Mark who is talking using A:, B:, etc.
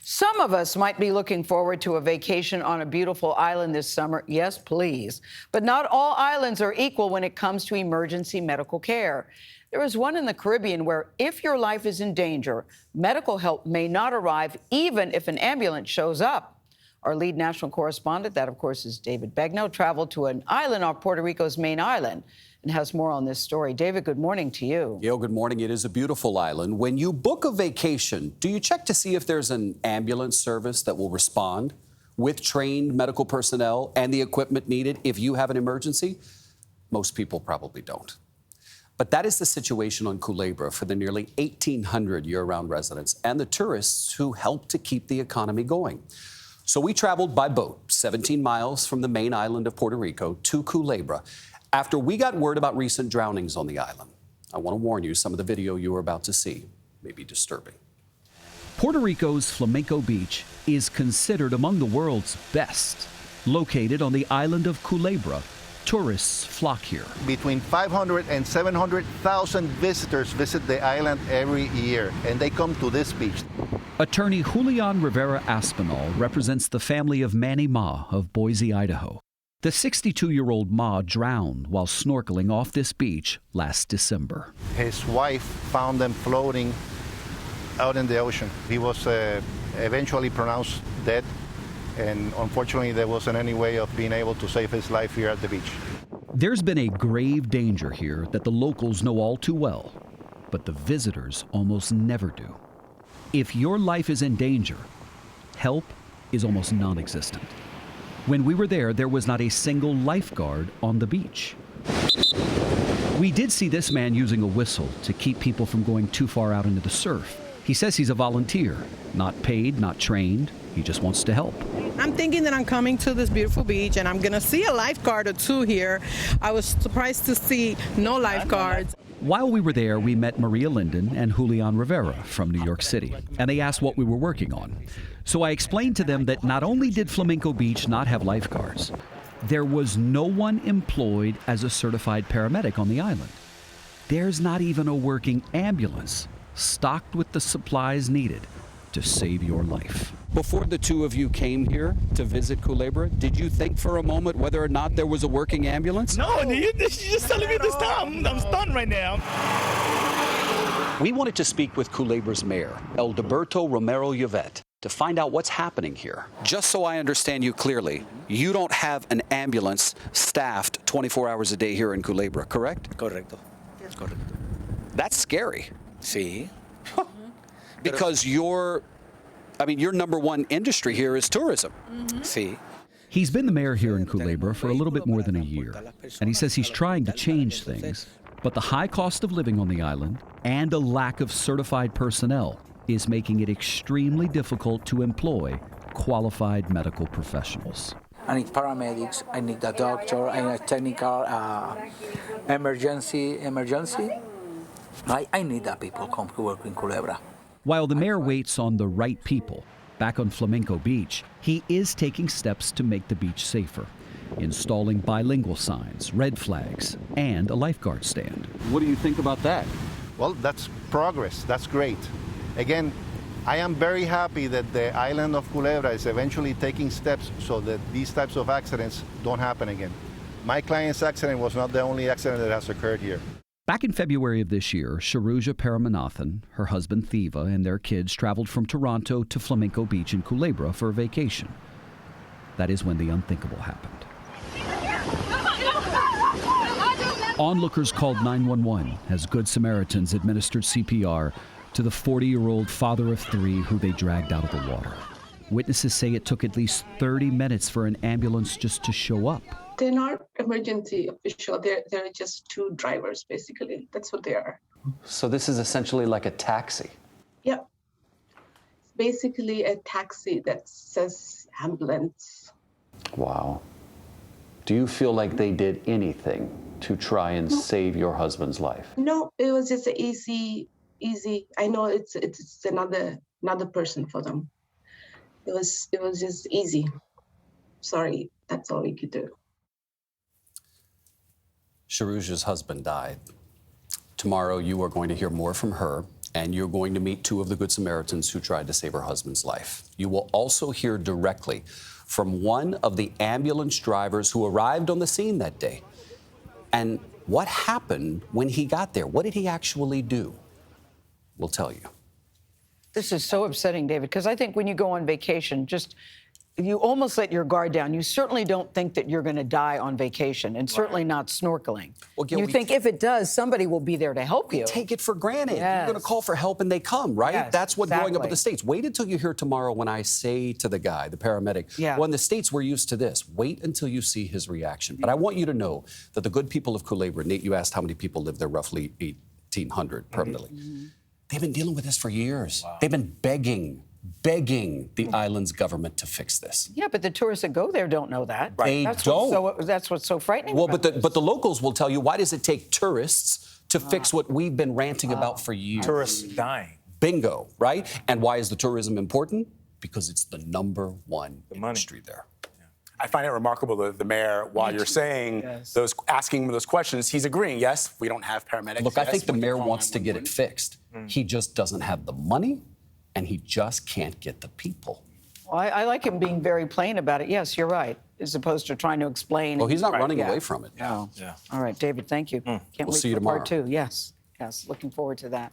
A: Some of us might be looking forward to a vacation on a beautiful island this summer. Yes, please. But not all islands are equal when it comes to emergency medical care. There is one in the Caribbean where if your life is in danger, medical help may not arrive even if an ambulance shows up. Our lead national correspondent, that of course is David Begnaud, traveled to an island off Puerto Rico's main island and has more on this story. David, good morning to you.
B: Gayle, good morning. It is a beautiful island. When you book a vacation, do you check to see if there's an ambulance service that will respond with trained medical personnel and the equipment needed if you have an emergency? Most people probably don't. But that is the situation on Culebra for the nearly 1,800 year-round residents and the tourists who help to keep the economy going. So we traveled by boat 17 miles from the main island of Puerto Rico to Culebra after we got word about recent drownings on the island. I want to warn you, some of the video you are about to see may be disturbing.
C: Puerto Rico's Flamenco Beach is considered among the world's best. Located on the island of Culebra, tourists flock here.
D: Between 500 and 700,000 visitors visit the island every year, and they come to this beach.
C: Attorney Julian Rivera Aspinall represents the family of Manny Ma of Boise, Idaho. The 62-year-old Ma drowned while snorkeling off this beach last December.
D: His wife found them floating out in the ocean. He was eventually pronounced dead, and unfortunately there wasn't any way of being able to save his life here at the beach.
C: There's been a grave danger here that the locals know all too well, but the visitors almost never do. If your life is in danger, help is almost non-existent. When we were there, there was not a single lifeguard on the beach. We did see this man using a whistle to keep people from going too far out into the surf. He says he's a volunteer, not paid, not trained. He just wants to help.
E: I'm thinking that I'm coming to this beautiful beach and I'm going to see a lifeguard or two here. I was surprised to see no lifeguards.
C: While we were there, we met Maria Linden and Julian Rivera from New York City, and they asked what we were working on. So I explained to them that not only did Flamenco Beach not have lifeguards, there was no one employed as a certified paramedic on the island. There's not even a working ambulance stocked with the supplies needed to save your life. Before the two of you came here to visit Culebra, did you think for a moment whether or not there was a working ambulance?
F: No, you're just telling me this now. I'm stunned right now.
B: We wanted to speak with Culebra's mayor, Eldeberto Romero Yvet, to find out what's happening here. Just so I understand you clearly, you don't have an ambulance staffed 24 hours a day here in Culebra, correct?
F: Correcto. Correcto.
B: That's scary.
F: Sí.
B: Because your number one industry here is tourism.
F: Sí.
C: He's been the mayor here in Culebra for a little bit more than a year, and he says he's trying to change things. But the high cost of living on the island and a lack of certified personnel is making it extremely difficult to employ qualified medical professionals.
G: I need paramedics, I need a doctor, I need a technical emergency. I need that people come to work in Culebra.
C: While the mayor waits on the right people, back on Flamenco Beach, he is taking steps to make the beach safer, installing bilingual signs, red flags, and a lifeguard stand.
B: What do you think about that?
D: Well, that's progress. That's great. Again, I am very happy that the island of Culebra is eventually taking steps so that these types of accidents don't happen again. My client's accident was not the only accident that has occurred here.
C: Back in February of this year, Sharuja Paramanathan, her husband Thiva, and their kids traveled from Toronto to Flamenco Beach in Culebra for a vacation. That is when the unthinkable happened. Onlookers called 911 as Good Samaritans administered CPR to the 40-year-old father of three who they dragged out of the water. Witnesses say it took at least 30 minutes for an ambulance just to show up.
H: They're not emergency official. They're just two drivers, basically. That's what they are.
B: So this is essentially like a taxi.
H: Yep. It's basically a taxi that says ambulance.
B: Wow. Do you feel like they did anything to try and save your husband's life?
H: No, it was just easy. I know it's another person for them. It was just easy. Sorry, that's all we could do.
B: Sharuja's husband died. Tomorrow, you are going to hear more from her And you're going to meet two of the Good Samaritans who tried to save her husband's life. You will also hear directly from one of the ambulance drivers who arrived on the scene that day. And what happened when he got there? What did he actually do? We'll tell you.
A: This is so upsetting, David, because I think when you go on vacation, you almost let your guard down. You certainly don't think that you're going to die on vacation, and certainly not snorkeling.
B: Well, Gayle,
A: you think if it does, somebody will be there to help you.
B: Take it for granted.
A: Yes.
B: You're going to call for help and they come, right?
A: Yes,
B: That's what growing up in
A: exactly.
B: the States. Wait until you hear tomorrow when I say to the guy, the paramedic,
A: Yeah.
B: well, in the States, we're used to this. Wait until you see his reaction. But I want you to know that the good people of Culebra, Nate, you asked how many people live there, roughly 1,800 permanently. They've been dealing with this for years. They've been begging the island's government to fix this.
A: Yeah, but the tourists that go there don't know that.
B: They
A: That's
B: don't.
A: That's what's so frightening.
B: Well,
A: about
B: but the locals will tell you, why does it take tourists to fix what we've been ranting about for years?
F: Tourists dying.
B: Bingo, right? And why is the tourism important? Because it's the #1 industry there.
I: I find it remarkable that the mayor, while you're saying asking those questions, he's agreeing. Yes, we don't have paramedics.
B: Look, I
I: Yes,
B: think the
I: we can
B: mayor
I: call
B: wants to get it
I: 911.
B: fixed. He just doesn't have the money, and he just can't get the people.
A: Well, I like him being very plain about it. Yes, you're right, as opposed to trying to explain.
B: Well, he's not running
A: Yeah.
B: away from it.
A: No.
F: Yeah.
A: All right, David, thank you. Can't
B: We'll
A: wait
B: see you
A: for part
B: tomorrow.
A: 2. Yes, looking forward to that.